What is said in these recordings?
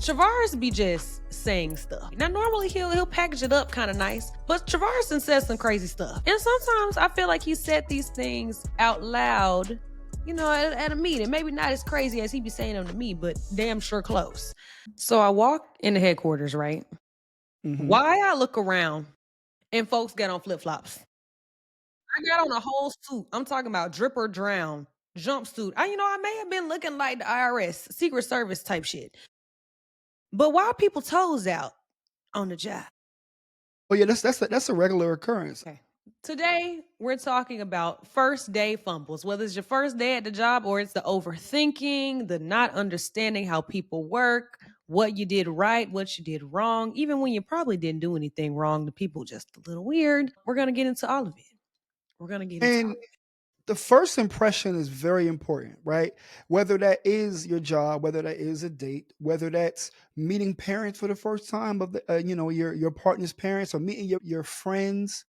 Travarus be just saying stuff. Now, normally he'll package it up kind of nice, but Travarus done said some crazy stuff. And sometimes I feel like he said these things out loud, at a meeting. Maybe not as crazy as he be saying them to me, but damn sure close. So I walk in the headquarters, right? Mhm. Why I look around and folks get on flip-flops. I got on a whole suit. I'm talking about drip or drown jumpsuit. I may have been looking like the IRS, Secret Service type shit. But why are people toes out on the job? Oh yeah, that's a regular occurrence. Okay. Today, we're talking about first day fumbles, whether it's your first day at the job or it's the overthinking, the not understanding how people work, what you did right, what you did wrong, even when you probably didn't do anything wrong, the people just a little weird. We're going to get into all of it. We're going to get into all And the first impression is very important, right? Whether that is your job, whether that is a date, whether that's meeting parents for the first time of the, your partner's parents, or meeting your friends'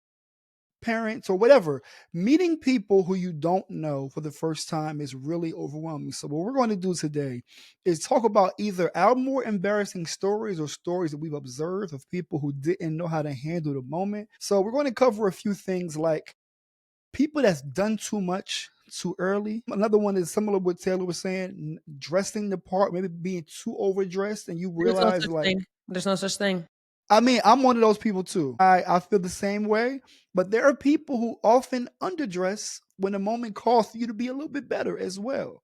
parents, or whatever. Meeting people who you don't know for the first time is really overwhelming. So what we're going to do today is talk about either our more embarrassing stories or stories that we've observed of people who didn't know how to handle the moment. So we're going to cover a few things like people that's done too much too early. Another one is similar to what Taylor was saying, dressing the part, maybe being too overdressed, and you There's no realize such like, thing. There's no such thing. I mean, I'm one of those people too. I feel the same way, but there are people who often underdress when the moment calls for you to be a little bit better as well.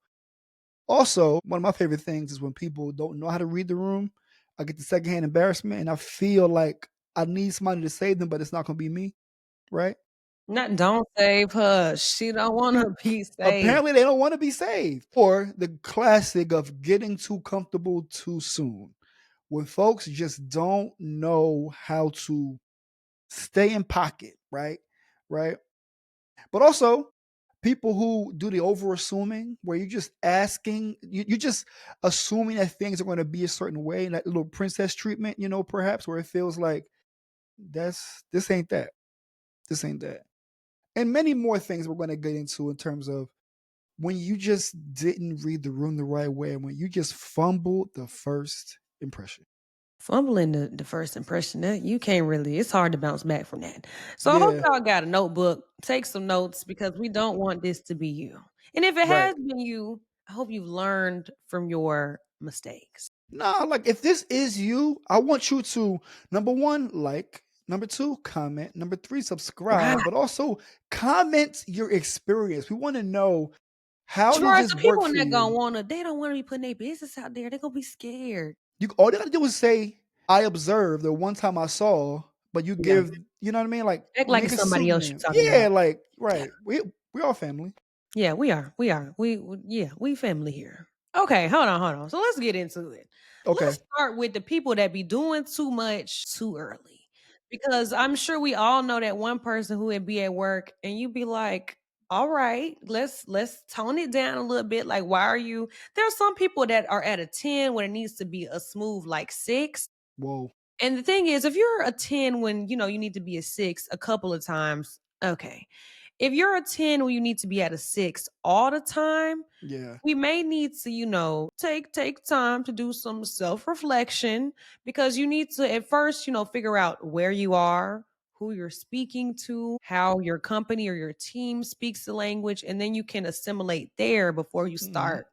Also, one of my favorite things is when people don't know how to read the room. I get the secondhand embarrassment and I feel like I need somebody to save them, but it's not going to be me, right? Not don't save her. She don't want to be saved. Apparently, they don't want to be saved. Or the classic of getting too comfortable too soon. When folks just don't know how to stay in pocket, right? Right. But also, people who do the over assuming, where you're just asking, you're just assuming that things are going to be a certain way, that little princess treatment, perhaps, where it feels like this ain't that. This ain't that. And many more things we're going to get into in terms of when you just didn't read the room the right way, when you just fumbled the first impression. Fumbling the first impression, that you can't really, it's hard to bounce back from that. So I hope Yeah, y'all got a notebook, take some notes because we don't want this to be you. And if it right. has been you, I hope you've learned from your mistakes. Nah, like if this is you, I want you to number one, like, number two, comment, number three, Right. subscribe, but also comment your experience. We want to know how does Sure, this so work people for not gonna you? they don't wanna be putting their business out there. They're gonna be scared. You all you gotta do is say, I observed the one time I saw, but you Yeah. give, you know what I mean? Like Act like make it's a somebody else pseudonym. you're talking Yeah, about. like Yeah. right. We all family. Yeah, we are. We are. Yeah, we family here. Okay, hold on. So let's get into it. Okay. Let's start with the people that be doing too much too early. Because I'm sure we all know that one person who would be at work and you be like, all right, let's tone it down a little bit. Like, why are you there are some people that are at a 10 when it needs to be a smooth like 6. Whoa. And the thing is, if you're a 10 when you need to be a 6 a couple of times, okay. If you're a 10 when you need to be at a 6 all the time, Yeah. we may need to, take time to do some self-reflection because you need to at first, figure out where you are, who you're speaking to, how your company or your team speaks the language, and then you can assimilate there before you Mhm. start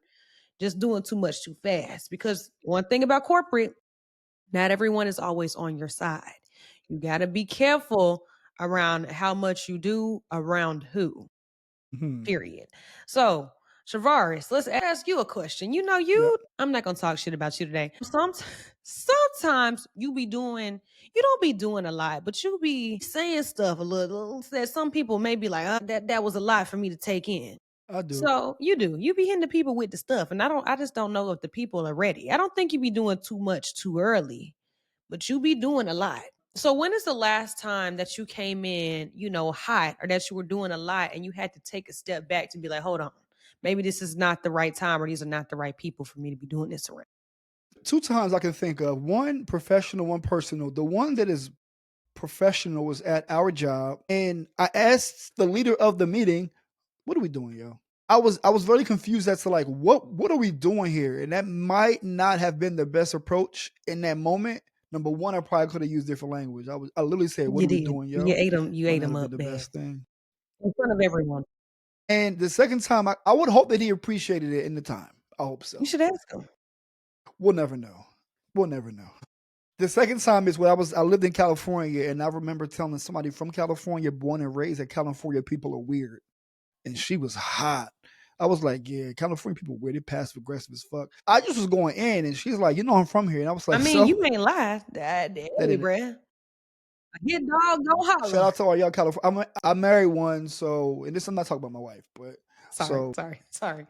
just doing too much too fast. Because one thing about corporate, not everyone is always on your side. You got to be careful around how much you do around who, Mhm. period. So, Shavaris, let's ask you a question. Yep. I'm not going to talk shit about you today. Sometimes you don't be doing a lot, but you be saying stuff a little that some people may be like, that was a lot for me to take in. I do. So you be hitting the people with the stuff. And I just don't know if the people are ready. I don't think you be doing too much too early, but you be doing a lot. So when is the last time that you came in, hot or that you were doing a lot and you had to take a step back to be like, hold on, maybe this is not the right time or these are not the right people for me to be doing this around? Two times I can think of, one professional, one personal. The one that is professional was at our job, and I asked the leader of the meeting, "What are we doing, yo?" I was very confused as to like what are we doing here? And that might not have been the best approach in that moment. Number one, I probably could have used different language. I literally said, "What You are we did. doing, You yo?" ate them. You Might ate not them have been up the bad best thing. in front of everyone. And the second time, I would hope that he appreciated it in the time. I hope You so. should ask them. We'll never know. We'll never know. The second time is when I lived in California, and I remember telling somebody from California, born and raised, that California people are weird, and she was hot. I was like, "Yeah, California people weird. They passive aggressive as fuck." I just was going in, and she's like, "I'm from here," and I was I like, mean, you "So." ain't lie. Hey, That didn't. bruh. Hit dog, go Shout holler. out to all y'all California. I married one, so and this I'm not talking about my wife, but Sorry, so sorry, sorry.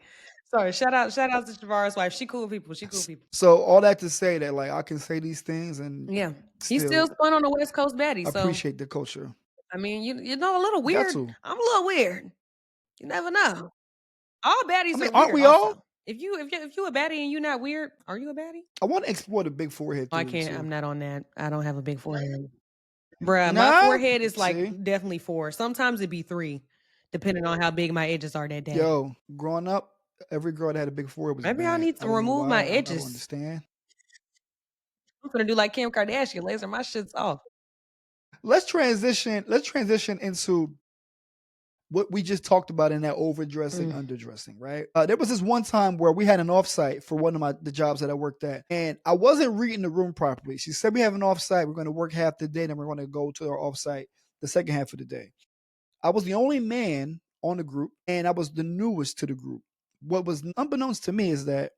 Sorry. Shout out to Travarus' wife. She cool people. She cool people. so all that to say that like I can say these things and Yeah. He's still still spun on the West Coast baddie. So appreciate the culture. I mean, you know, a little Got weird. to. I'm a little weird. You never know. All I baddies mean, are aren't weird we all? also. If you a baddie and you not weird, are you a baddie? I want to explore the big forehead I theory can't. too. I'm not on that. I don't have a big forehead. Bruh, my Nah, forehead is like see, definitely 4. Sometimes it be 3, depending on how big my edges are that day. yo, growing up, every girl that had a big forehead was Maybe I bad. need I to don't know remove my why. I don't edges. understand. I'm gonna do like Kim Kardashian, laser my shits off. Let's transition. Let's transition into what we just talked about in that overdressing, Mm. underdressing, right? There was this one time where we had an offsite for one of the jobs that I worked at, and I wasn't reading the room properly. She said we have an offsite. We're going to work half the day, then we're going to go to our offsite the second half of the day. I was the only man on the group, and I was the newest to the group. What was unbeknownst to me is that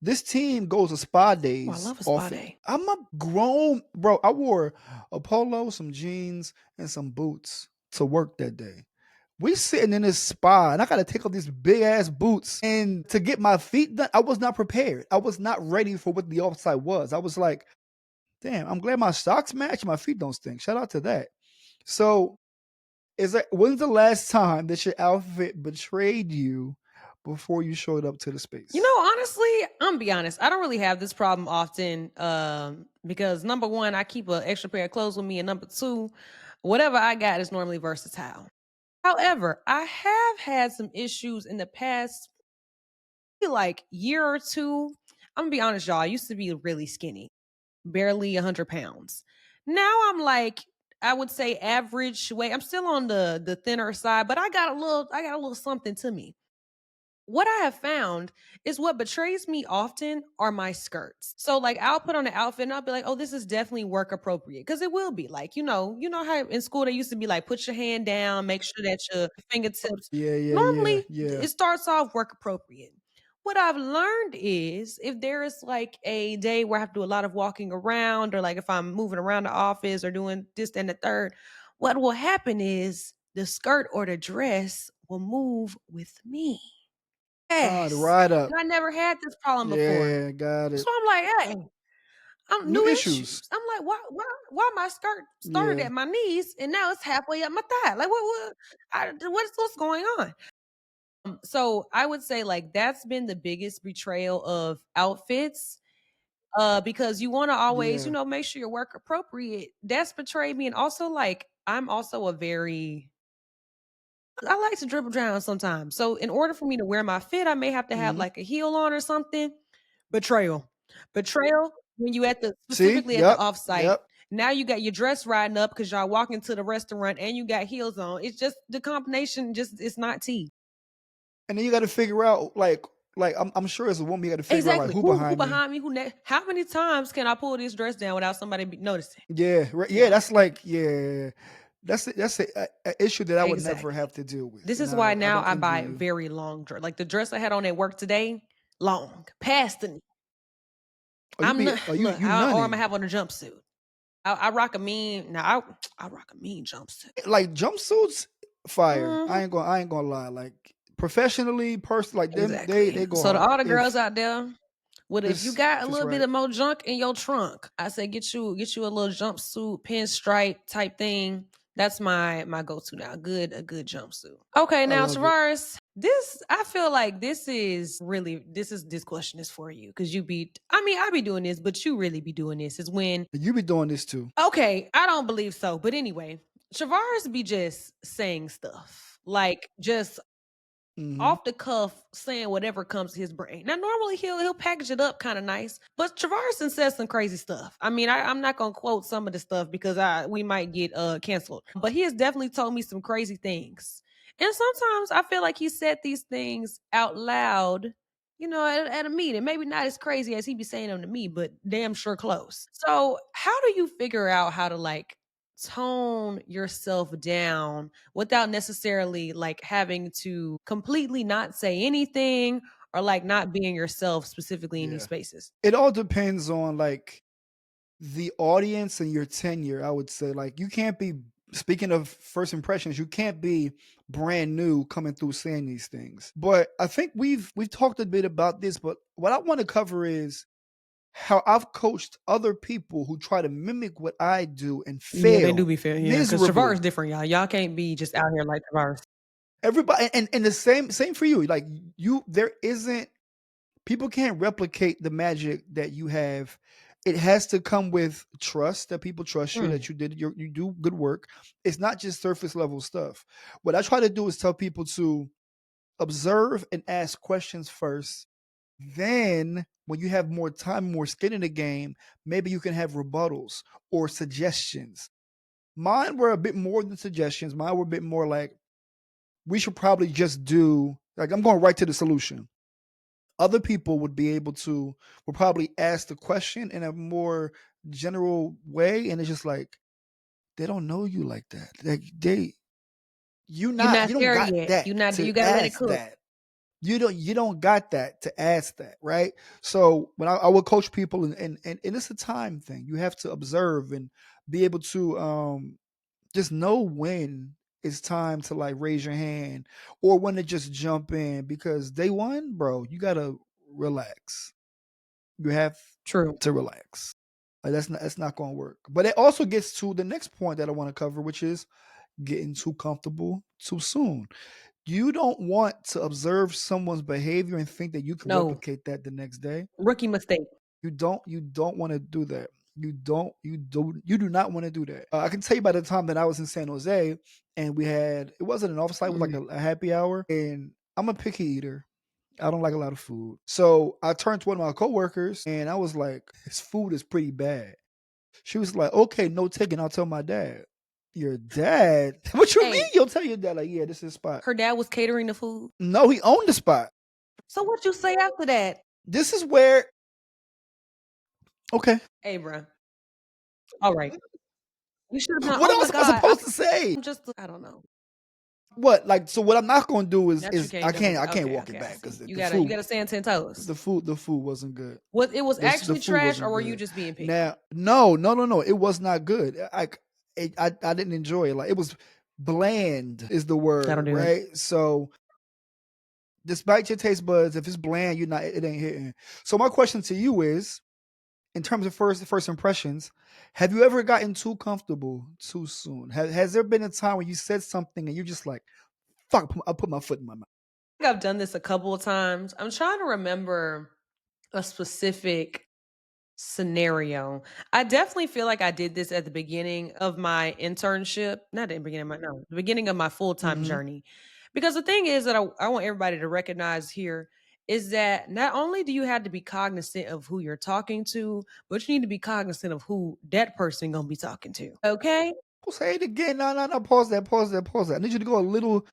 this team goes to spa Oh, I days love a spa often. day. I'm a grown bro. I wore a polo, some jeans, and some boots to work that day. We sitting in this spa, and I got to take off these big ass boots, and to get my feet done, I was not prepared. I was not ready for what the offside was. I was like, "Damn, I'm glad my socks match. My feet don't stink." Shout out to that. So, when's the last time that your outfit betrayed you before you showed up to the You space? know, honestly, I'm gonna be honest. I don't really have this problem often, because number one, I keep an extra pair of clothes with me, and number two, whatever I got is normally versatile. However, I have had some issues in the past, like year or two. I'm gonna be honest, y'all. I used to be really skinny, barely 100 pounds. Now I'm like, I would say average weight. I'm still on the thinner side, but I got a little something to me. What I have found is what betrays me often are my skirts. So like I'll put on an outfit and I'll be like, oh, this is definitely work appropriate. Cause it will be like, you know how in school they used to be like, put your hand down, make sure that your fingertips Yeah, yeah, yeah, normally yeah. it starts off work appropriate. What I've learned is if there is like a day where I have to do a lot of walking around, or like if I'm moving around the office or doing this and the third, what will happen is the skirt or the dress will move with me. The Yes, ride up. and I never had this problem before. Yeah, got So it. I'm like, "Hey, I'm New new issues. issues." I'm like, why my skirt started Yeah. at my knees and now it's halfway up my thigh? Like, what's going on?" So I would say, like, that's been the biggest betrayal of outfits, because you wanna always, Yeah. make sure your work appropriate. That's betrayed me, and also, like, I'm also a very I like to dribble down sometimes. So in order for me to wear my fit, I may have to have Mhm. like a heel on or something. Betrayal. Betrayal when you at the See? specifically at the Yep. offsite. Yep. Now you got your dress riding up because y'all walking to the restaurant and you got heels on. It's just the combination just it's not tea. And then you gotta figure out like I'm sure as a woman you gotta figure out like Exactly. who Who behind me. behind me? How many times can I pull this dress down without somebody noticing? Yeah, right. Yeah, Yeah, that's like yeah. That's a issue that I would never exactly. have to deal with. This And is why I now don't I envy buy you. very long dress. Like the dress I had on at work today, long, past the knee. Oh, I'm not look, you or Imma nunning. have on a jumpsuit. I rock a mean now I rock a mean jumpsuit. Like jumpsuits, fire. Mhm. I ain't gonna lie. Like professionally, like them, Exactly. they go So to hard. all the girls out there, if you got a If it's little bit right. of more junk in your trunk, I say get you a little jumpsuit, pinstripe type thing. That's my go-to now. A good jumpsuit. Okay, I now love it. Tavares, this I feel like this question is for you because I be doing this, but you really be doing this is when You be doing this too. okay, I don't believe so. But anyway, Tavares be just saying stuff. Like just Mhm. off the cuff saying whatever comes to his brain. Now, normally he'll package it up kind of nice, but Travarson says some crazy stuff. I mean, I'm not gonna quote some of the stuff because I we might get canceled. But he has definitely told me some crazy things. And sometimes I feel like he said these things out loud, at a meeting. Maybe not as crazy as he be saying them to me, but damn sure close. So how do you figure out how to like tone yourself down without necessarily like having to completely not say anything or like not being yourself specifically in these Yeah. spaces? It all depends on, like, the audience and your tenure, I would say. Like, you can't be speaking of first impressions, you can't be brand new coming through saying these things. But I think we've talked a bit about this, but what I wanna cover is how I've coached other people who try to mimic what I do and Yeah, they do fail be fair. Yeah, because Travar is miserably. different, y'all. Y'all can't be just out here like Travar. Everybody, and the same for you. Like, you there isn't people can't replicate the magic that you have. It has to come with trust, that people trust you, Mm, that you do good work. It's not just surface level stuff. What I try to do is tell people to observe and ask questions first. Then, when you have more time, more skin in the game, maybe you can have rebuttals or suggestions. Mine were a bit more than suggestions. Mine were a bit more like, we should probably just do, like, I'm going right to the solution. Other people would probably ask the question in a more general way, and it's just like, they don't know you like that. Like, you're not you don't there got yet. that You not. to You got to let it ask cook. that. You don't got that to ask that, right? So when I will coach people, and it's a time thing. You have to observe and be able to just know when it's time to, like, raise your hand or when to just jump in, because day one, bro, you gotta relax. You have True. to relax. Like, that's not gonna work. But it also gets to the next point that I want to cover, which is getting too comfortable too soon. You don't want to observe someone's behavior and think that you can No replicate that the next day. rookie mistake. You don't want to do that. You do not want to do that. I can tell you, by the time that I was in San Jose, and it wasn't an office site, it was like Mm. a happy hour, and I'm a picky eater. I don't like a lot of food. So I turned to one of my coworkers and I was like, his food is pretty bad. She was like, okay, no taking. I'll tell my dad. Your dad? What you mean Hey, you'll tell your dad? Like, yeah, this is his spot. her dad was catering the food. No, he owned the spot. So what you say after that? This is where, okay. Hey, bruh. All right. You should have been. What Oh else my am I god. supposed to say? I'm just. I don't know. What? Like, so what I'm not gonna do is That you is can't double. I can't Okay, walk it okay. I back because see. the, You the gotta. You food gotta stay on 10 toes. the food wasn't good. Was it was The actually food trash, or wasn't were you good. just being picky? Now, no, no, no, no. It was not good. I didn't enjoy it. Like, it was bland is the That'll word, do it. right? So despite your taste buds, if it's bland, you're not it ain't hitting. So my question to you is, in terms of first impressions, have you ever gotten too comfortable too soon? Has there been a time when you said something and you're just like, fuck, I put my foot in my mouth? I think I've done this a couple of times. I'm trying to remember a specific scenario. I definitely feel like I did this at the beginning of my internship. Not at the beginning of my no, the beginning of my full-time Mhm. journey. Because the thing is that I want everybody to recognize here is that not only do you have to be cognizant of who you're talking to, but you need to be cognizant of who that person gonna be talking to. Okay? Say it again. No, no, no. Pause that. Pause that. Pause that. I need you to go a little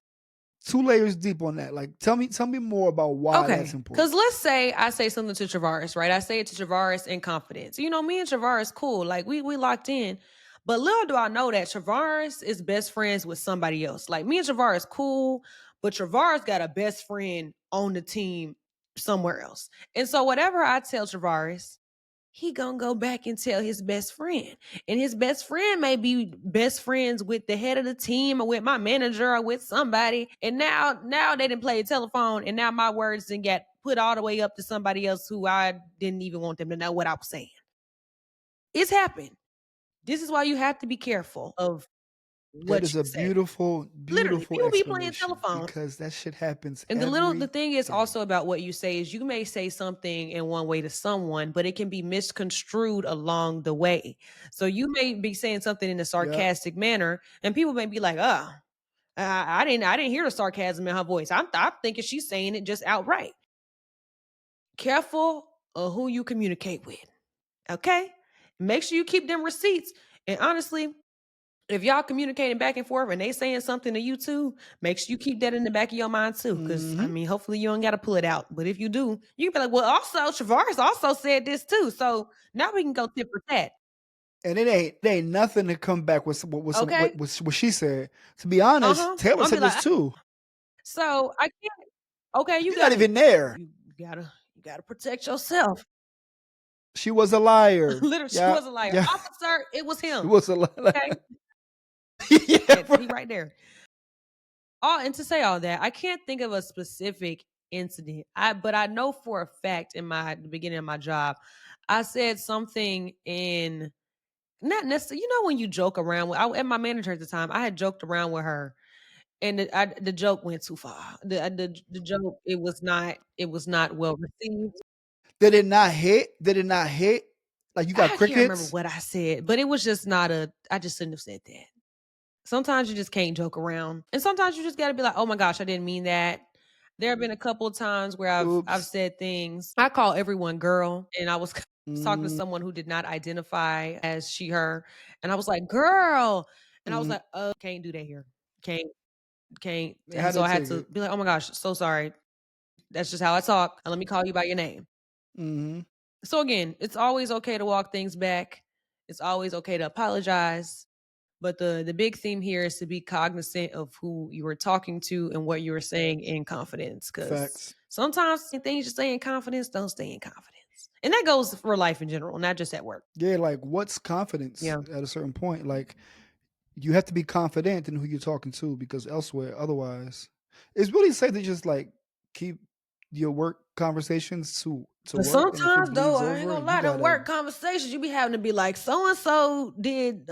2 layers deep on that. Like, tell me more about why that's Okay. Cause important. let's say I say something to Travaris, right? I say it to Travaris in confidence. Me and Travaris cool. Like we locked in. But little do I know that Travaris is best friends with somebody else. Like me and Travaris cool, but Travaris got a best friend on the team somewhere else. And so whatever I tell Travaris, he gonna go back and tell his best friend, and his best friend may be best friends with the head of the team or with my manager or with somebody, and now they didn't play telephone, and now my words didn't get put all the way up to somebody else who I didn't even want them to know what I was saying. It's happened. This is why you have to be careful of That what is you a say. beautiful, Literally, beautiful people be playing explanation, telephone. because that shit happens And the every thing is day. also about what you say is you may say something in one way to someone, but it can be misconstrued along the way. So you may be saying something in a Yep. sarcastic manner, and people may be like, "Oh, I didn't hear the sarcasm in her voice. I'm thinking she's saying it just outright. Careful of who you communicate with. Okay? Make sure you keep them receipts. And honestly, if y'all communicating back and forth and they saying something to you too, make sure you keep that in the back of your mind too. Cause I Mhm. mean, hopefully you don't gotta pull it out. But if you do, you can be like, well, also Travarus also said this too. So now we can go tip for tat. And it ain't nothing to come back with some Okay. what she said. To be honest, Uh-huh. Taylor I'll be said like, this too. so I can't okay, You're not even there. you gotta protect yourself. She was a liar. Literally, she Yeah, was a liar. yeah. Officer, it was She him. was a liar. Okay. Yeah, And he right. right there. All and to say all that, I can't think of a specific incident. But I know for a fact in the beginning of my job, I said something in not necessarily, when you joke around with and my manager at the time, I had joked around with her and the joke went too far. The joke it was not well received. Did it not hit? Did it not hit? Like you got I can't remember crickets? what I said, but it was just not a I just shouldn't have said that. Sometimes you just can't joke around. And sometimes you just gotta be like, "Oh my gosh, I didn't mean that." There have been a couple of times where I've Oops. said things. I call everyone girl, and I was talking to Mm, someone who did not identify as she, her, and I was like, "Girl," and I was mhm. like, "Oh, can't do that here. Can't, can't." How And so to I had take to it. be like, "Oh my gosh, so sorry. That's just how I talk. And let me call you by your name." Mhm. So again, it's always okay to walk things back. It's always okay to apologize. But the big theme here is to be cognizant of who you were talking to and what you were saying in confidence. Because Facts. sometimes the things you say in confidence don't stay in confidence. And that goes for life in general, not just at work. Yeah, like what's confidence Yeah. at a certain point? Like you have to be confident in who you're talking to because elsewhere, otherwise, it's really safe to just like keep your work conversations to But work, and if it sometimes though, bleeds I ain't over, gonna you lie, them gotta. work conversations, you be having to be like, so and so did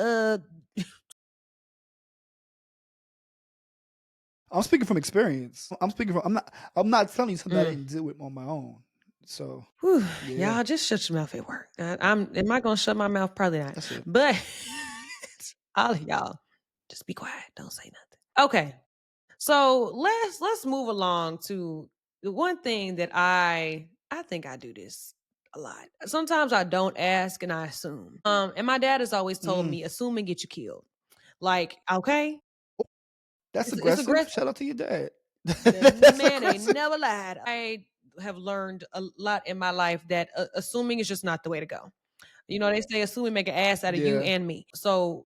I'm speaking from experience. I'm speaking from. I'm not telling you something I mm, didn't deal with on my own. So whew, yeah, y'all just shut your mouth at work. Am I gonna shut my mouth? Probably not. that's it. But all of y'all, just be quiet. Don't say nothing. Okay. So let's move along to the one thing that I think I do this a lot. Sometimes I don't ask and I assume. And my dad has always told Mm. me, assume and get you killed. Like, okay, That's it's aggressive. aggressive. Shout out to your dad. The That's man ain't aggressive. never lied. I have learned a lot in my life that assuming is just not the way to go. They say assuming make an ass out of you Yeah, and me. So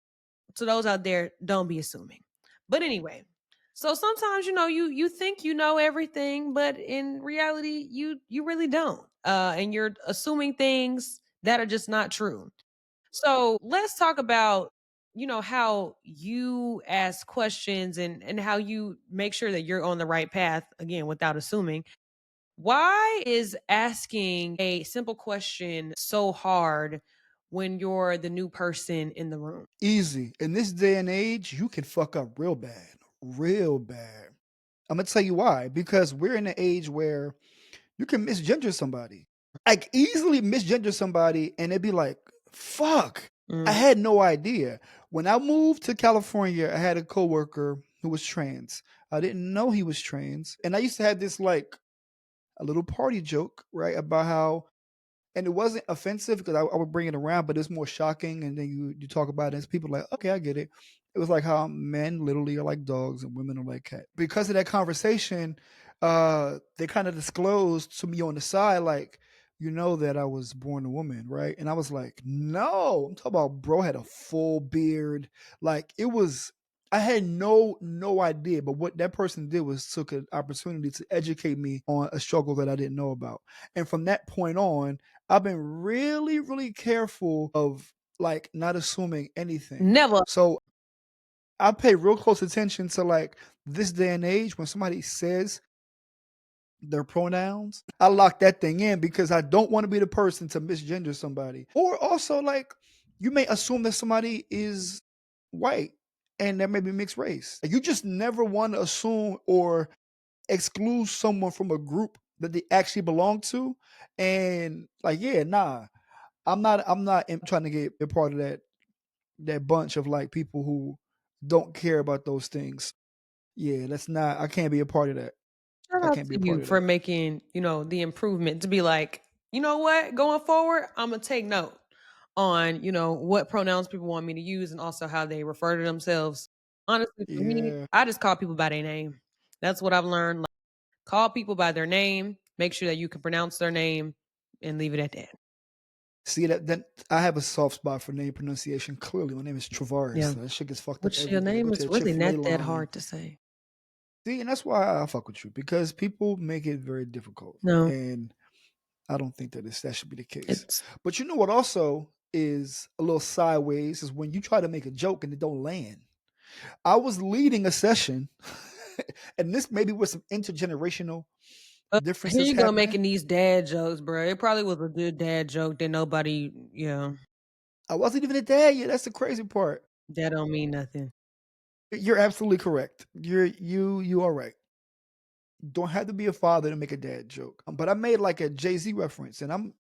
to those out there, don't be assuming. But anyway, so sometimes you think you know everything, but in reality, you really don't. And you're assuming things that are just not true. So let's talk about how you ask questions and how you make sure that you're on the right path again without assuming. Why is asking a simple question so hard when you're the new person in the room? easy. In this day and age, you can fuck up real bad, real bad. I'm gonna tell you why. Because we're in an age where you can misgender somebody. Like easily misgender somebody, and it'd be like, "Fuck, I Mm. had no idea." When I moved to California, I had a coworker who was trans. I didn't know he was trans, and I used to have this like a little party joke, right, about how and it wasn't offensive because I would bring it around, but it's more shocking. And then you talk about it, and people are like, okay, I get it. It was like how men literally are like dogs and women are like cats. Because of that conversation, they kind of disclosed to me on the side, like, you know that I was born a woman, right? And I was like, no, I'm talking about bro had a full beard. Like it was I had no idea, but what that person did was took an opportunity to educate me on a struggle that I didn't know about. And from that point on, I've been really, really careful of like not assuming anything. Never. So I pay real close attention to like this day and age when somebody says their pronouns. I lock that thing in because I don't want to be the person to misgender somebody. Or also like you may assume that somebody is white and there may be mixed race. You just never want to assume or exclude someone from a group that they actually belong to. And like, yeah, nah, I'm not trying to get a part of that bunch of like people who don't care about those things. Yeah, that's not. I can't be a part of that. Shout I out can't be to a part you of for that. making, the improvement to be like, you know what, going forward, I'm gonna take note on, what pronouns people want me to use and also how they refer to themselves. Honestly, for me, Yeah. I just call people by their name. That's what I've learned. Like, call people by their name, make sure that you can pronounce their name and leave it at that. See that I have a soft spot for name pronunciation. Clearly, my name is Yeah. Travaris. That shit gets fucked up Which every your day. I name go to is the really Chick-fil-A not that line. hard to say. See, and that's why I fuck with you because people make it very difficult, No, and I don't think that should be the case. it's But you know what? Also, is a little sideways is when you try to make a joke and it don't land. I was leading a session, and this maybe with some intergenerational here differences you go happening. making these dad jokes, bro. It probably was a good dad joke that nobody, I wasn't even a dad yet. That's the crazy part. that don't mean nothing. You're absolutely correct. You are right. Don't have to be a father to make a dad joke. But I made like a Jay-Z reference, and I'm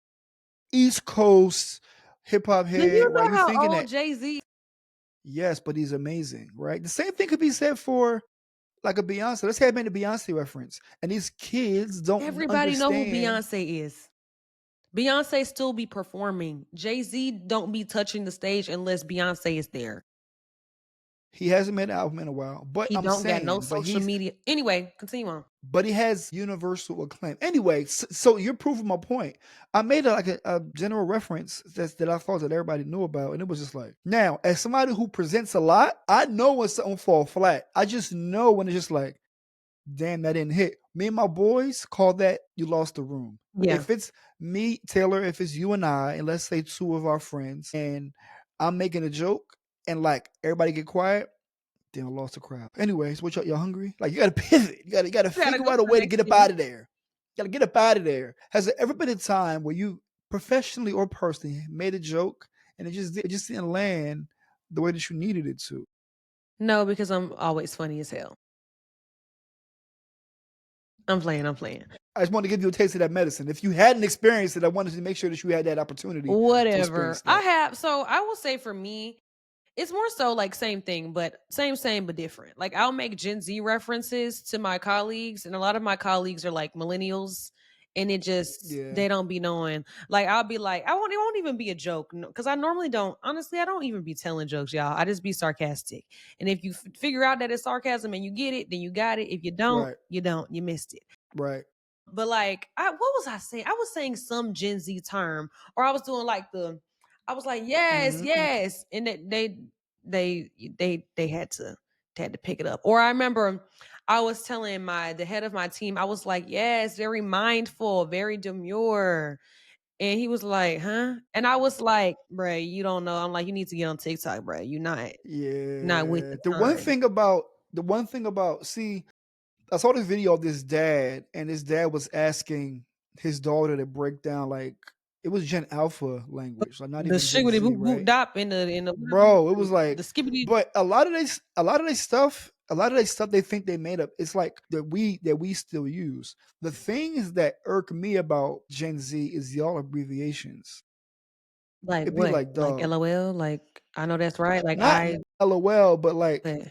East Coast hip hop Do head, you right? know You how thinking old that Jay-Z? yes, but he's amazing, right? The same thing could be said for like a Beyonce. Let's have made a Beyonce reference, and these kids don't Everybody know who understand. Beyonce is. Beyonce still be performing. Jay-Z don't be touching the stage unless Beyonce is there. He hasn't made an album in a while, but He I'm don't got no saying, social media. Anyway, continue on. but he has universal acclaim. Anyway, so you're proving my point. I made a general reference that I thought that everybody knew about, and it was just like, now, as somebody who presents a lot, I know when something fall flat. I just know when it's just like, damn, that didn't hit. Me and my boys call that you lost the room. Yeah. If it's me, Taylor, if it's you and I, and let's say two of our friends, and I'm making a joke, and like everybody get quiet, then I lost the crowd. Anyways, what y'all hungry? Like you gotta pivot. You gotta You gotta figure go to out a the way to next get up thing. out of there. You gotta get up out of there. Has there ever been a time where you professionally or personally made a joke and it just didn't land the way that you needed it to? No, because I'm always funny as hell. I'm playing, I'm playing. I just wanted to give you a taste of that medicine. If you hadn't experienced it, I wanted to make sure that you had that opportunity to Whatever. experience that. I will say for me, it's more so like same thing, but same, but different. Like I'll make Gen Z references to my colleagues, and a lot of my colleagues are like millennials, and it just Yeah. they don't be knowing. Like I'll be like, I won't. It won't even be a joke because I normally don't. Honestly, I don't even be telling jokes, y'all. I just be sarcastic, and if you figure out that it's sarcasm and you get it, then you got it. If you don't, Right. you don't. You missed it. Right. But like, what was I saying? I was saying some Gen Z term, or I was doing like I was like, yes, Hmm. yes, and they had to pick it up. Or I remember I was telling the head of my team, I was like, yes, very mindful, very demure, and he was like, huh? And I was like, bruh, you don't know. I'm like, you need to get on TikTok, bruh. You're not with Yeah. the The one times. thing about see, I saw this video of this dad, and his dad was asking his daughter to break down like it was Gen Alpha language, like not The even Gen shiggity Z, boop boop right? dop in the whatever Bro, it was the like, skibbity. but a lot of they stuff they think they made up. It's like that we still use. The things that irk me about Gen Z is y'all abbreviations. Like It'd be what? like, Like dog, LOL? Like I know that's right. Like not I LOL, but like but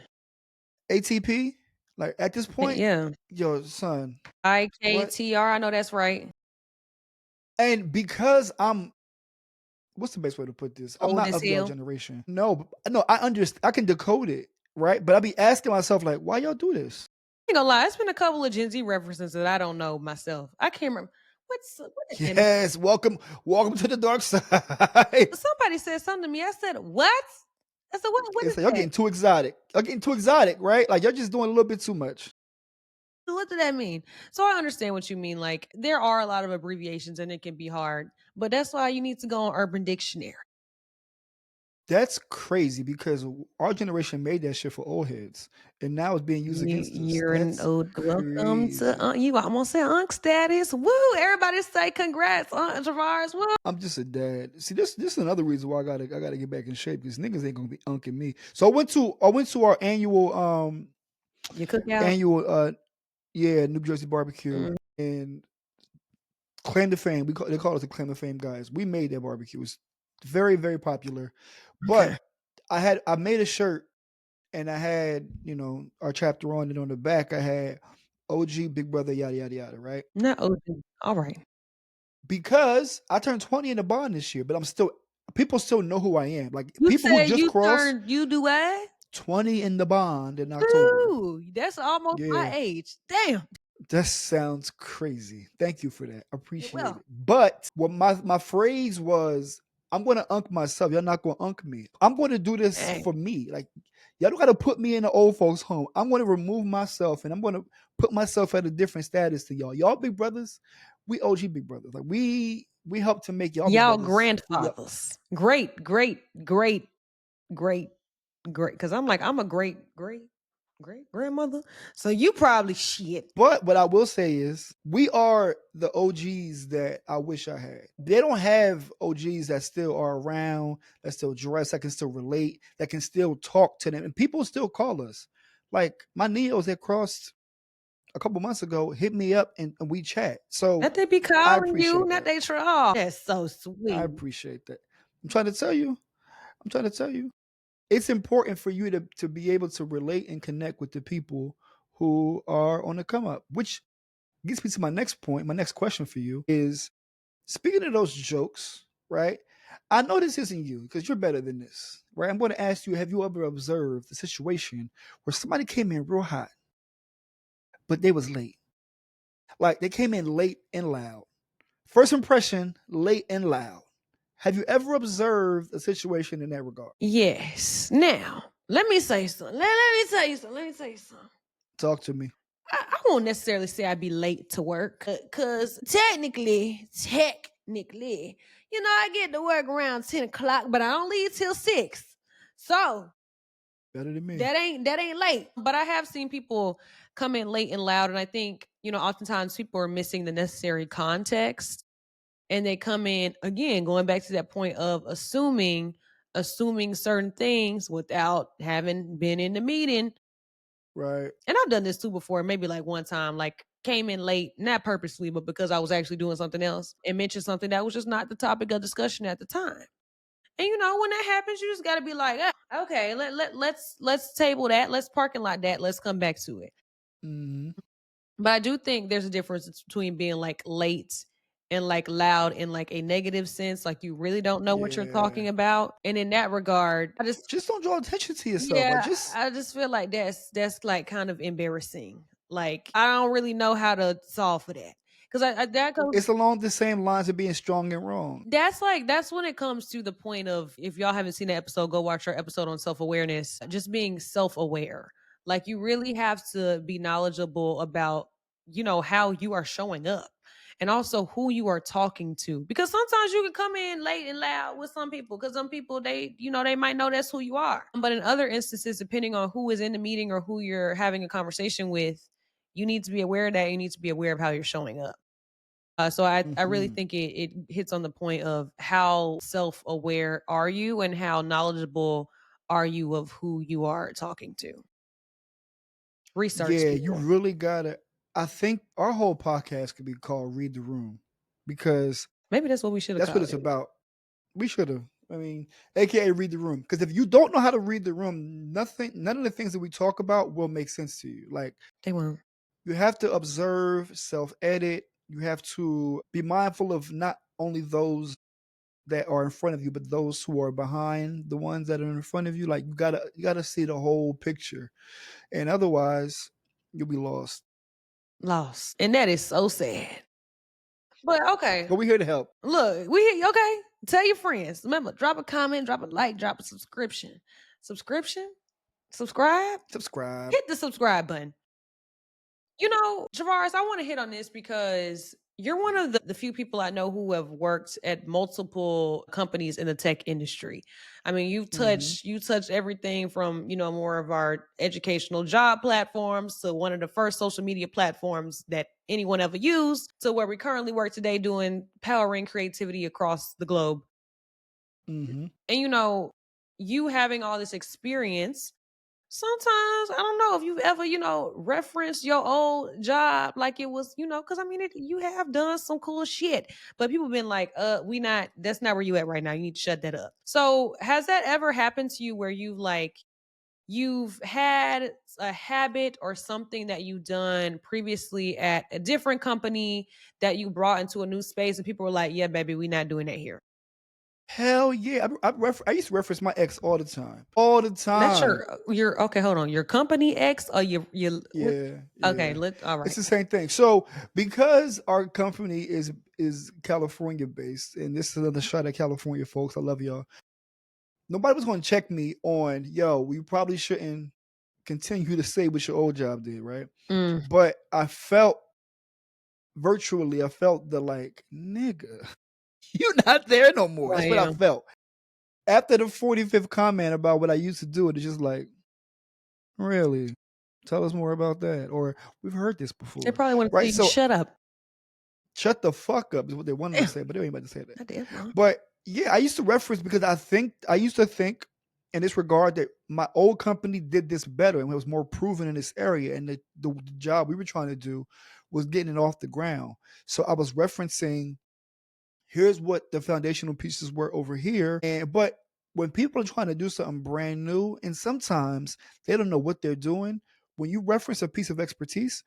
ATP. Like at this point, yeah. yo, son, what? IKTR, I know that's right. And because I'm what's the best way to put this? I'm Old not as of y'all hell. generation. No, no, I understand. I can decode it, right? But I be asking myself, like, why y'all do this? Ain't gonna lie, it's been a couple of Gen Z references that I don't know myself. I can't remember what did M Yes, welcome to the dark side. somebody said something to me. I said, "What?" I said, "What It's is like y'all that? getting too exotic. Y'all getting too exotic, right? Like y'all just doing a little bit too much. What did that mean?" So I understand what you mean. Like there are a lot of abbreviations and it can be hard, but that's why you need to go on Urban Dictionary. That's crazy because our generation made that shit for old heads, and now it's being used against us. You're an That's old welcome to crazy. you almost said Unc status. Woo! Everybody say congrats, Aunt Travarus. Woo! I'm just a dad. See, this is another reason why I gotta get back in shape because niggas ain't gonna be unking me. So I went to our You cook out. annual yeah, New Jersey barbecue Mm, and claim to fame. They call us the claim to fame guys. We made that barbecue. It's very, very popular. okay. But I made a shirt and I had, our chapter on it on the back. I had OG, Big Brother, yada yada yada, right? Not OG. All right. Because I turned 20 in the bond this year, but I'm still people still know who I am. Like You people who said just crossed you do what? 20 in the bond in October. Ooh, that's almost my Yeah. age. Damn. That sounds crazy. Thank you for that. You're Appreciate welcome. it. But what my phrase was, I'm gonna unk myself. Y'all not gonna unk me. I'm gonna do this Dang. for me. Like y'all don't gotta put me in the old folks' home. I'm gonna remove myself and I'm gonna put myself at a different status to y'all. Y'all big brothers, we OG big brothers. Like we help to make y'all big Y'all brothers who y'all. grandfathers. Great, great, great, great, great. Cause I'm like, I'm a great, great, great grandmother. So you probably shit. But what I will say is, we are the OGs that I wish I had. They don't have OGs that still are around, that still dress, that can still relate, that can still talk to them. And people still call us. Like my Neos that crossed a couple months ago hit me up and we chat. So That they be I calling you, appreciate not that. they try. That's so I sweet. appreciate that. I'm trying to tell you. I'm trying to tell you. It's important for you to be able to relate and connect with the people who are on the come up, which gets me to my next point. My next question for you is, speaking of those jokes, right? I know this isn't you because you're better than this, right? I'm going to ask you, have you ever observed a situation where somebody came in real hot, but they was late? Like they came in late and loud. First impression, late and loud. Have you ever observed a situation in that regard? Yes. Now, let me say something. Let me tell you something. Let me tell you something. Talk to me. I won't necessarily say I'd be late to work because technically, I get to work around 10 o'clock, but I don't leave till 6. So Better than me. that ain't late. But I have seen people come in late and loud, and I think, oftentimes people are missing the necessary context and they come in again, going back to that point of assuming certain things without having been in the meeting. Right. And I've done this too before, maybe like one time, like came in late, not purposely, but because I was actually doing something else and mentioned something that was just not the topic of discussion at the time. And when that happens, you just got to be like, okay, let's table that, let's parking lot that, let's come back to it. Hmm. But I do think there's a difference between being like late and like loud in like a negative sense, like you really don't know what you're Yeah. talking about. And in that regard, Just don't draw attention to yourself. Like yeah, just I just feel like that's like kind of embarrassing. Like I don't really know how to solve for that because that goes. it's along the same lines of being strong and wrong. That's when it comes to the point of, if y'all haven't seen the episode, go watch our episode on self awareness. Just being self aware, like you really have to be knowledgeable about how you are showing up. And also who you are talking to, because sometimes you can come in late and loud with some people, because some people they might know that's who you are. But in other instances, depending on who is in the meeting or who you're having a conversation with, you need to be aware of that. You need to be aware of how you're showing up. So I really Hmm. think it hits on the point of how self aware are you and how knowledgeable are you of who you are talking to. Research Yeah, you people. really gotta. I think our whole podcast could be called "Read the Room" because Maybe that's what we should have that's what called it's it. about. We should have. I mean, AKA read the room. Because if you don't know how to read the room, none of the things that we talk about will make sense to you. Like They won't. you have to observe, self edit. You have to be mindful of not only those that are in front of you, but those who are behind the ones that are in front of you. Like you gotta see the whole picture, and otherwise you'll be lost. Lost. And that is so sad. But okay. But we're here to help. Look, we okay. Tell your friends. Remember, drop a comment, drop a like, drop a subscription. Subscription? Subscribe? Subscribe. Hit the subscribe button. Travaris, I want to hit on this because you're one of the few people I know who have worked at multiple companies in the tech industry. I mean, Hmm. you touched everything from, more of our educational job platforms to one of the first social media platforms that anyone ever used to where we currently work today doing powering creativity across the globe. Hmm. And you having all this experience, sometimes I don't know if you've ever, referenced your old job like it was, because I mean, you have done some cool shit, but people been like, that's not where you at right now. You need to shut that up. So, has that ever happened to you where you've like, you've had a habit or something that you've done previously at a different company that you brought into a new space and people were like, "Yeah, baby, we're not doing that here." Hell yeah. I used to reference my ex all the time. All the That's time. your okay, hold on. Your company X or your what? Yeah, Okay, yeah. all It's right. the same thing. So because our company is California based, and this is another shot at California folks. I love y'all. Nobody was gonna check me on, yo, we probably shouldn't continue to say what your old job did, right? Mm, But I felt virtually, I felt the like, nigga, you're not there no more. That's right, what I yeah. felt. After the 45th comment about what I used to do, it's just like, really? Tell us more about that. Or we've heard this They before. probably wanna tell Right. you, So "Shut up." shut the fuck up is what they wanted to Damn, say, but they ain't about to say that. not the F-bomb. But yeah, I used to reference because I used to think in this regard that my old company did this better and was more proven in this area. And the job we were trying to do was getting it off the ground. So I was referencing here's what the foundational pieces were over here. And but when people are trying to do something brand new, and sometimes they don't know what they're doing, when you reference a piece of expertise,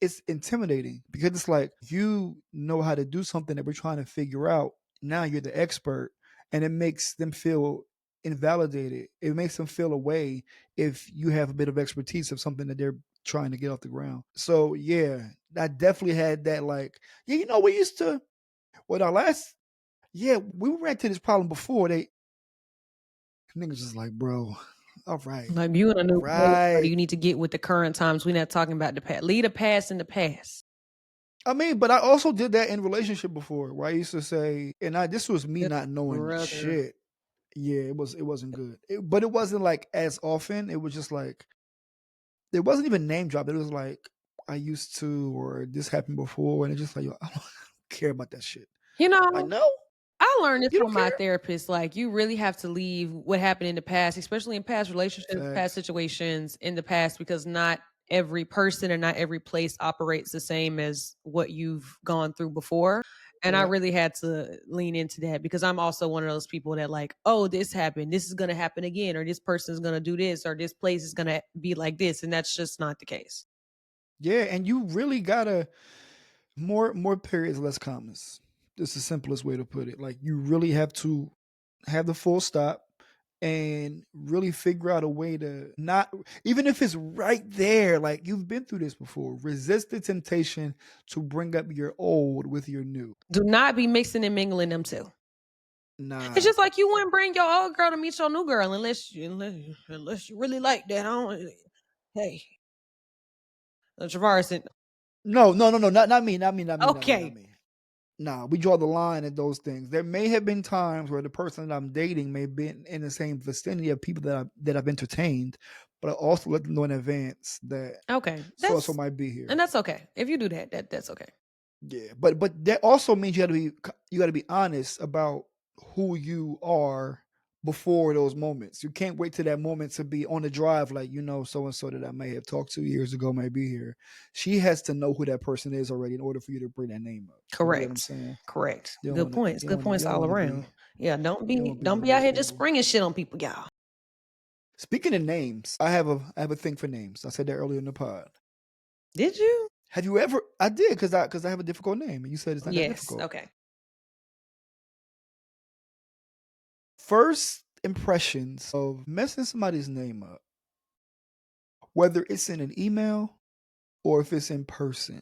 it's intimidating because it's like you know how to do something that we're trying to figure out. Now you're the expert, and it makes them feel invalidated. It makes them feel away if you have a bit of expertise of something that they're trying to get off the ground. So yeah, I definitely had that. Like, yeah, we used to. Well, our last, yeah, we ran into this problem before. They niggas was like, bro, all right, Like, you in a all new place, or right. you need to get with the current times. We're not talking about the past. Leave the past in the past. I mean, but I also did that in relationship before, where I used to say, and this was me Good not knowing brother. shit. Yeah, it wasn't good, but it wasn't like as often. It was just like it wasn't even name drop. It was like I used to, or this happened before, and it's just like yo, I don't care about that shit. You Like, know, no, I learned this you don't from my care. therapist. Like, you really have to leave what happened in the past, especially in past relationships, past Facts. situations in the past, because not every person or not every place operates the same as what you've gone through before. And I Yeah, really had to lean into that because I'm also one of those people that like, oh, this happened. This is going to happen again, or this person is going to do this, or this place is going to be like this. And that's just not the case. yeah, and you really gotta more periods, less commas. It's the simplest way to put it. Like you really have to have the full stop and really figure out a way to not even if it's right there, like you've been through this before, resist the temptation to bring up your old with your new. Do not be mixing and mingling them two. It's Nah. just like you wouldn't bring your old girl to meet your new girl unless you really like that. I don't. Hey, Travarus. No, no, no, no, not me, not me, not me, not me, not Okay, me. Nah, we draw the line at those things. There may have been times where the person that I'm dating may have been in the same vicinity of people that I've entertained, but I also let them know in advance that okay, so and so might be and here. that's okay. If you do that, that's okay. Yeah, but that also means you got to be honest about who you are before those moments. You can't wait till that moment to be on the drive, like so and so that I may have talked to years ago may be here. She has to know who that person is already in order for you to bring that name up. You get what I'm Correct, saying? correct. You don't Good want to. points. Good You points don't all want to be. around. Yeah, You don't want to be don't one of be out those here just people. springing shit on people, y'all. Speaking of names, I have a thing for names. I said that earlier in the pod. Did you? Have you ever? I did because I have a difficult name, and you said it's not that Yes. difficult. Okay. First impressions of messing somebody's name up, whether it's in an email or if it's in person,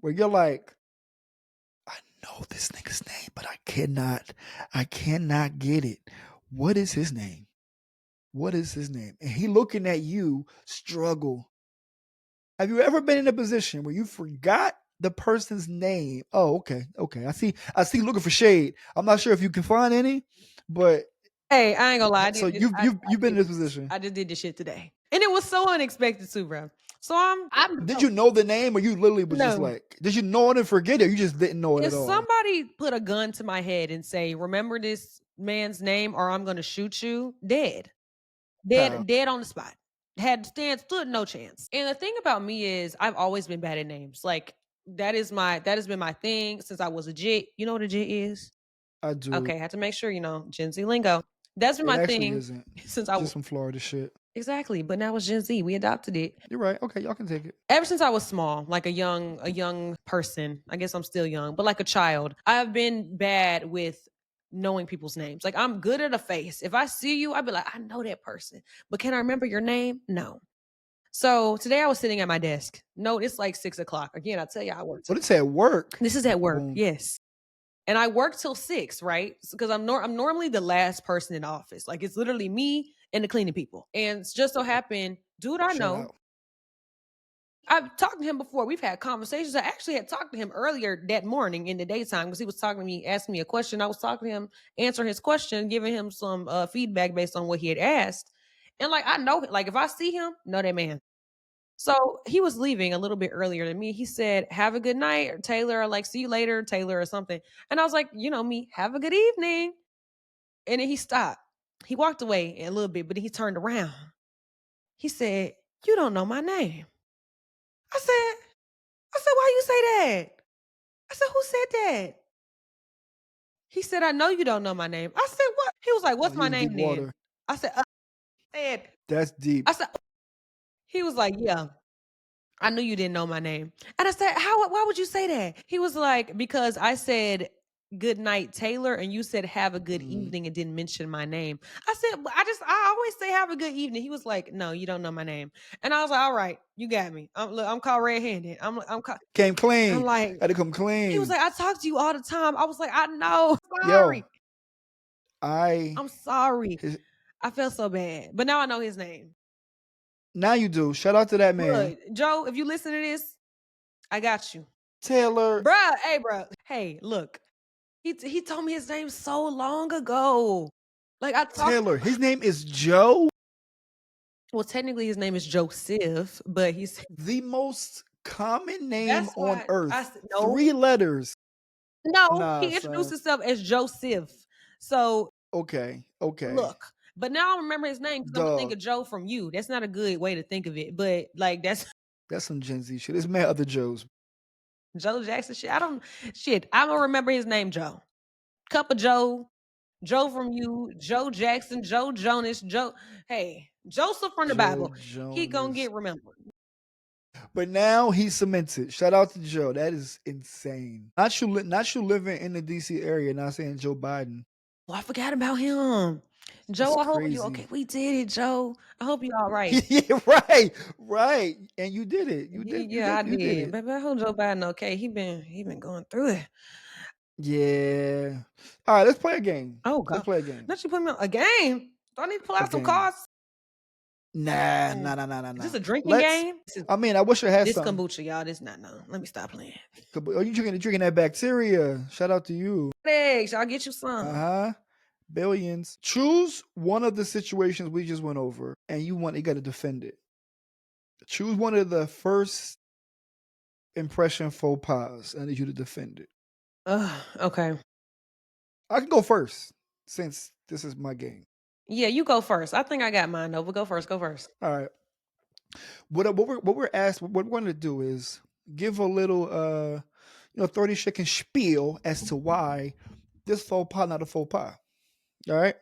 where you're like, I know this nigga's name, but I cannot get it. What is his name? What is his name? And he looking at you struggle. Have you ever been in a position where you forgot the person's name? Oh, okay, okay. I see looking for shade. I'm not sure if you can find any, but Hey, I ain't gonna lie. I so did this. I you've been did in this this. position. I just did this shit today, and it was so unexpected too, bro. So I'm Did you know the name, or you literally was just no. like, did you know it and forget it? Or you just didn't know it If at all. somebody put a gun to my head and say, "Remember this man's name, or I'm gonna shoot you," dead, How? dead on the spot. Stood no chance. And the thing about me is, I've always been bad at names. Like that has been my thing since I was a jit. You know what a jit is? I do. Okay, had to make sure Gen Z lingo. That's been It my actually thing isn't. since I Just some Florida shit. Exactly, but now it's Gen Z. We adopted it. You're right. Okay, y'all can take it. Ever since I was small, like a young person, I guess I'm still young, but like a child, I've been bad with knowing people's names. Like I'm good at a face. If I see you, I'd be like, I know that person. But can I remember your name? No. So today I was sitting at my desk. No, it's like 6 o'clock. Again, I tell you I work But till it's at work. this is at work. Boom. Yes. And I work till 6, right? Because I'm normally the last person in the office. Like it's literally me and the cleaning people. And it's just so happened, dude, I Shout know out. I've talked to him before. We've had conversations. I actually had talked to him earlier that morning in the daytime because he was talking to me, asking me a question. I was talking to him, answering his question, giving him some feedback based on what he had asked. And like I know, like if I see him, know that man. So he was leaving a little bit earlier than me. He said, "Have a good night," or Taylor, or like, "See you later, Taylor," or something. And I was like, you know me, "Have a good evening." And then he stopped. He walked away a little bit, but then he turned around. He said, "You don't know my name." I said, "Why you say that?" I said, "Who said that?" He said, "I know you don't know my name." I said, "What?" He was like, Oh, "What's you my in deep name then?" water. I said, said, That's deep. I said, he was like, "Yeah, I knew you didn't know my name." And I said, "How, why would you say that?" He was like, "Because I said, 'Good night, Taylor,' and you said, 'Have a good Mhm. evening,' and didn't mention my name." I said, "But I always say, 'Have a good evening.'" He was like, "No, you don't know my name." And I was like, "All right, you got me. Look, I'm caught red handed. Came I'm clean. like," Had to come he was clean. like, "I talk to you all the time." I was like, "I know. Yo, Sorry. I I'm sorry." his, I felt so bad, but now I know his name. now you do. Shout out to that man. Look, Joe, if you listen to this, I got you. Taylor. Bruh, hey, bruh. Hey, look, he told me his name so long ago. Like I talked Taylor. His name is Joe. well, technically his name is Joseph, but he's The most common name that's on why I earth. said no. 3 letters. No, Nah, he introduced son. himself as Joseph. So Okay. Okay. look, but now I remember his name because I'm gonna think Dog. of Joe from you. That's not a good way to think of it, but like that's That's some Gen Z shit. There's mad other Joes. Joe Jackson shit. I don't remember his name, Joe. Cup of Joe, Joe from you, Joe Jackson, Joe Jonas, Joe. Hey, Joseph from the Joe Bible. He gonna Jonas. get remembered. But now he's cemented. Shout out to Joe. That is insane. Not you living in the DC area, not saying Joe Biden. Oh, I forgot about him. That's Joe, I hope you crazy. okay. We did it, Joe. I hope you all right. Yeah, right. Right. And you did it. Yeah, I You did did. it. But I hope Joe Biden okay. He been going through it. Yeah. All right, let's play a game. Oh Let's God. play a game. Not you put me on a game. Do I need to pull A out some game. cards? Nah, Mm. nah, nah, nah, nah, Is this nah. a drinking Let's game? I mean, I wish I had This some. kombucha, y'all. This not no. Let me stop playing. Are you drinking that bacteria? Shout out to you. Thanks. I'll get you some. Uh-huh. Billions. Choose one of the situations we just went over and you gotta defend it. Choose one of the first impression faux pas. I need you to defend it. Okay. I can go first since this is my game. Yeah, you go first. I think I got mine though, but go first. Go first. All right. What we're asked, what we're going to do is give a little 30-second spiel as to why this faux pas not a faux pas. All right.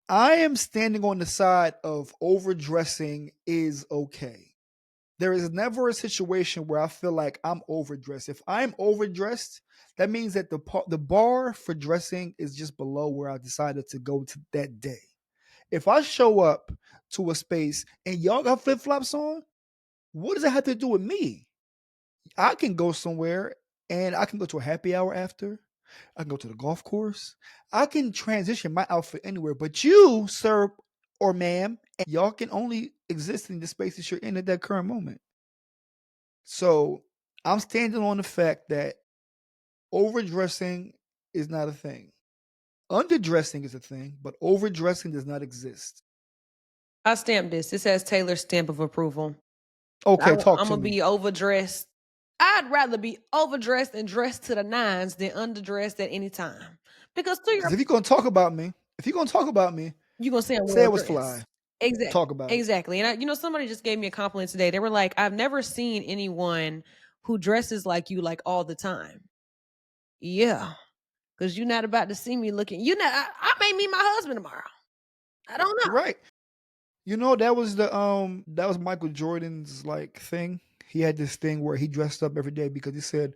I am standing on the side of overdressing is okay. There is never a situation where I feel like I'm overdressed. If I'm overdressed, that means that the bar for dressing is just below where I decided to go to that day. If I show up to a space and y'all got flip flops on, what does that have to do with me? I can go somewhere and I can go to a happy hour after. I can go to the golf course. I can transition my outfit anywhere. But you, sir or ma'am, y'all can only exist in the spaces you're in at that current moment. So I'm standing on the fact that overdressing is not a thing. Underdressing is a thing, but overdressing does not exist. I stamped this. This has Taylor's stamp of approval. Okay, talk I'm to gonna me. be overdressed. I'd rather be overdressed and dressed to the nines than underdressed at any time. Because to Because your if you're gonna talk about me, you gonna say I'm say well it was dressed. fly. Exactly. Talk about it. Exactly. And somebody just gave me a compliment today. They were like, I've never seen anyone who dresses like you like all the time. Yeah. Because you're not about to see me looking. You know, I may meet my husband tomorrow. I don't You're know. right. that was Michael Jordan's like thing. He had this thing where he dressed up every day because he said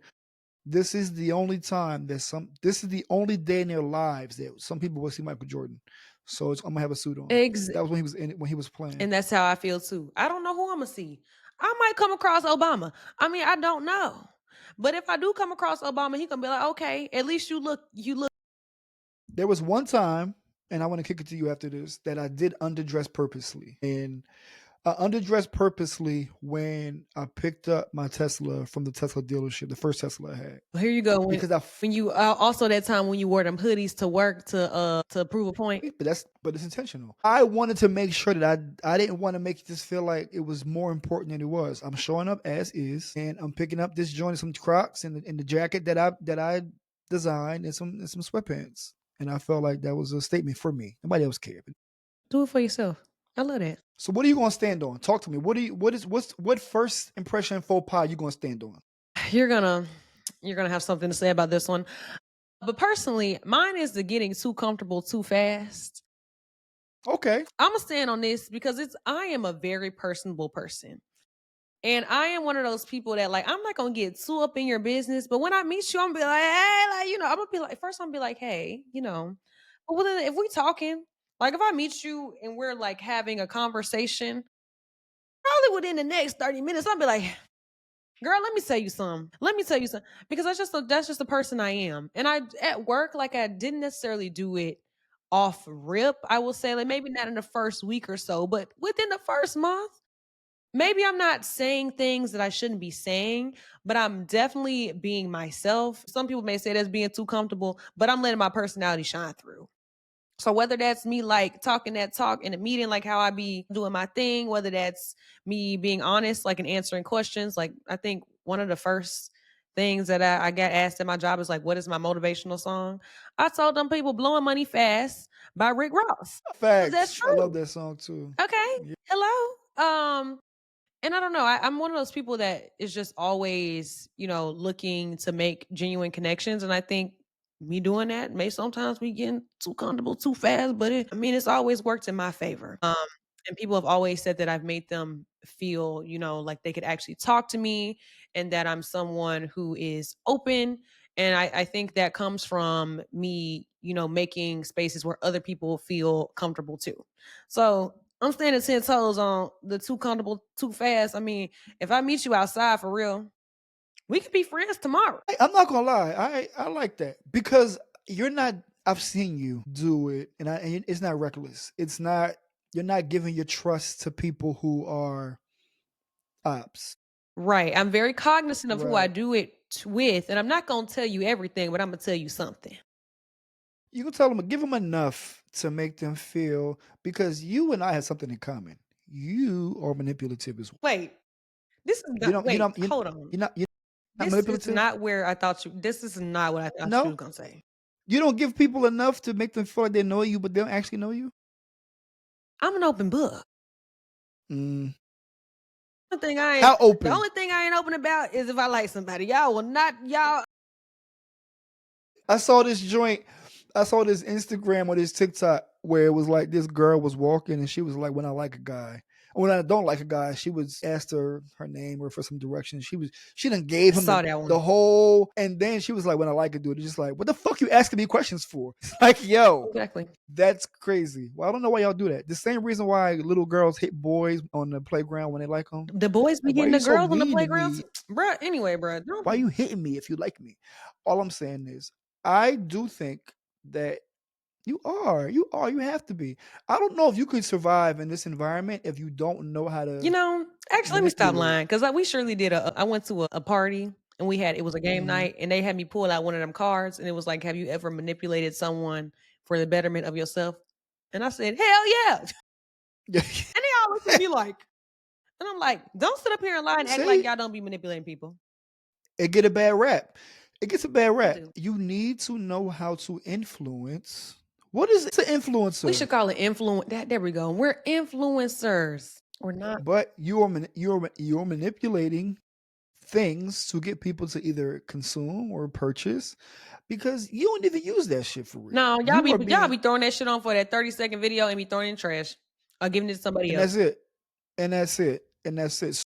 this is the only time that this is the only day in their lives that some people will see Michael Jordan. So I'm gonna have a suit on. Ex That was when he was in it when he was playing. and that's how I feel too. I don't know who Imma see. I might come across Obama. I mean, I don't know. But if I do come across Obama, he gonna be like, "Okay, at least you look." There was one time, and I want to kick it to you after this, that I did underdress purposely. And I underdressed purposely when I picked up my Tesla from the Tesla dealership, the first Tesla I had. Here you go Because when you also that time when you wore them hoodies to work to prove a point. but it's intentional. I wanted to make sure that I didn't want to make it just feel like it was more important than it was. I'm showing up as is, and I'm picking up this joint and some Crocs and the jacket that I designed and some sweatpants. And I felt like that was a statement for me. Nobody else cared. Do it for yourself. I love that. So what are you gonna stand on? Talk to me. What first impression faux pas you gonna stand on? You're gonna you're gonna have something to say about this one. But personally, mine is the getting too comfortable too fast. Okay. I'ma stand on this because I am a very personable person. And I am one of those people that like I'm not gonna get too up in your business, but when I meet you, I'm gonna be like, hey, like, I'm gonna be like, first I'm gonna be like, hey, but then if we talking, like if I meet you and we're like having a conversation, probably within the next 30 minutes, I'll be like, girl, let me tell you something. Let me tell you something. Because that's just the person I am. And I at work, like I didn't necessarily do it off rip. I will say, like maybe not in the first week or so, but within the first month, maybe I'm not saying things that I shouldn't be saying, but I'm definitely being myself. Some people may say that's being too comfortable, but I'm letting my personality shine through. So whether that's me like talking that talk in a meeting, like how I be doing my thing, whether that's me being honest, like and answering questions, like I think one of the first things that I got asked at my job is like, what is my motivational song? I told them people blowing money fast by Rick Ross. Because that's Facts. I love true. that song too. Okay. Yeah. Hello. And I don't know. I'm one of those people that is just always, looking to make genuine connections. And I think me doing that may sometimes be getting too comfortable too fast, but I mean, it's always worked in my favor. And people have always said that I've made them feel, like they could actually talk to me and that I'm someone who is open. And I think that comes from me, making spaces where other people feel comfortable too. So I'm standing 10 toes on the too comfortable too fast. I mean, if I meet you outside for real, we could be friends tomorrow. I'm not gonna lie. I like that because you're not. I've seen you do it, and it's not reckless. It's not. You're not giving your trust to people who are ops. Right. I'm very cognizant of who I Right. do it with. And I'm not going to tell you everything, but I'm going to tell you something. You can tell them, give them enough to make them feel because you and I have something in common. You are manipulative as well. Wait, this is not, wait, hold on. You're not This is manipulative. not where I thought this is not what I thought you No, were going to say. you don't give people enough to make them feel like they know you, but they don't actually know you. I'm an open book. Mm. The How open? only thing I ain't open about is if I like somebody. Y'all will not, y'all. I saw this joint. I saw this Instagram or this TikTok where it was like this girl was walking and she was like, "When I like a guy, or when I don't like a guy," she was asked her name or for some directions. She done gave I him saw that the one. whole, and then she was like, "When I like a dude," it's just like, "What the fuck you asking me questions for?" It's like, yo, Exactly. that's crazy. Well, I don't know why y'all do that. The same reason why little girls hit boys on the playground when they like them. The boys be Like, why are getting you the so girls on the mean to playground. me? Bruh, anyway, bruh, don't Why are be. you hitting me if you like me? All I'm saying is, I do think that you have to be. I don't know if you could survive in this environment if you don't know how to Actually, let me stop manipulate. lying because we surely did I went to a party and it was a game Mhm. night and they had me pull out one of them cards and it was like, have you ever manipulated someone for the betterment of yourself? And I said, hell yeah. And they all looked at me like, and I'm like, don't sit up here and lie and act like See, y'all don't be manipulating people. it get a bad rap. It gets a bad I rap. do. You need to know how to influence. What is an We influencer? should call it influence. There we go. We're influencers. We're not. But you're manipulating things to get people to either consume or purchase because you don't even use that shit for real. No, You are y'all being be throwing that shit on for that 30-second video and be throwing it in trash. or giving it to somebody And else. that's it. And that's it. And that's it.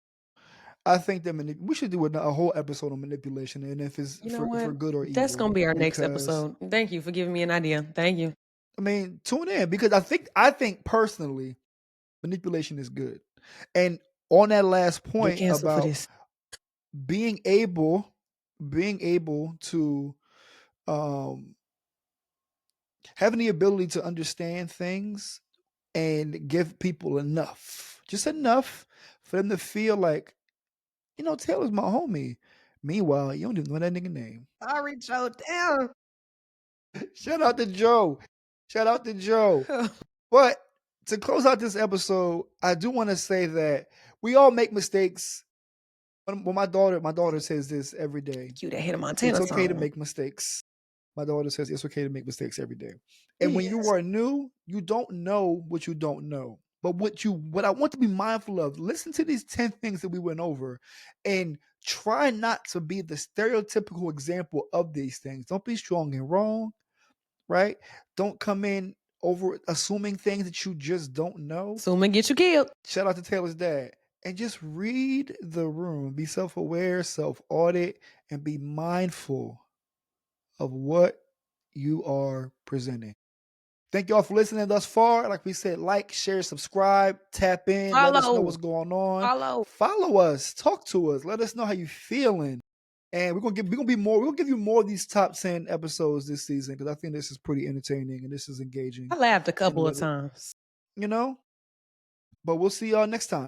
I think that we should do a whole episode on manipulation, and if it's You know for what? good or That's evil. gonna be our next Because episode. Thank you for giving me an idea. Thank you. I mean, tune in because I think personally manipulation is good. And on that last Get point canceled for about this. being able being able to um having the ability to understand things and give people enough, just enough for them to feel like, Taylor's my homie. Meanwhile, you don't even know that nigga name. Sorry, Joe. Damn. Shout out to Joe. Shout out to Joe. But to close out this episode, I do want to say that we all make mistakes. When my daughter says this every day. Cue that Hannah It's Montana okay to song. make mistakes. My daughter says it's okay to make mistakes every day. And It when you is. are new, you don't know what you don't know. But what I want to be mindful of, listen to these 10 things that we went over and try not to be the stereotypical example of these things. Don't be strong and wrong, right? Don't come in over assuming things that you just don't know. Soon get you killed. Shout out to Taylor's dad. And just read the room, be self aware, self audit, and be mindful of what you are presenting. Thank y'all for listening thus far. Like we said, like, share, subscribe, tap in, let us know Follow. what's going on. Follow. Follow us, talk to us, let us know how you feeling. And we'll give you more of these top 10 episodes this season because I think this is pretty entertaining and this is engaging I laughed a in a couple of little, times. you know. But we'll see y'all next time.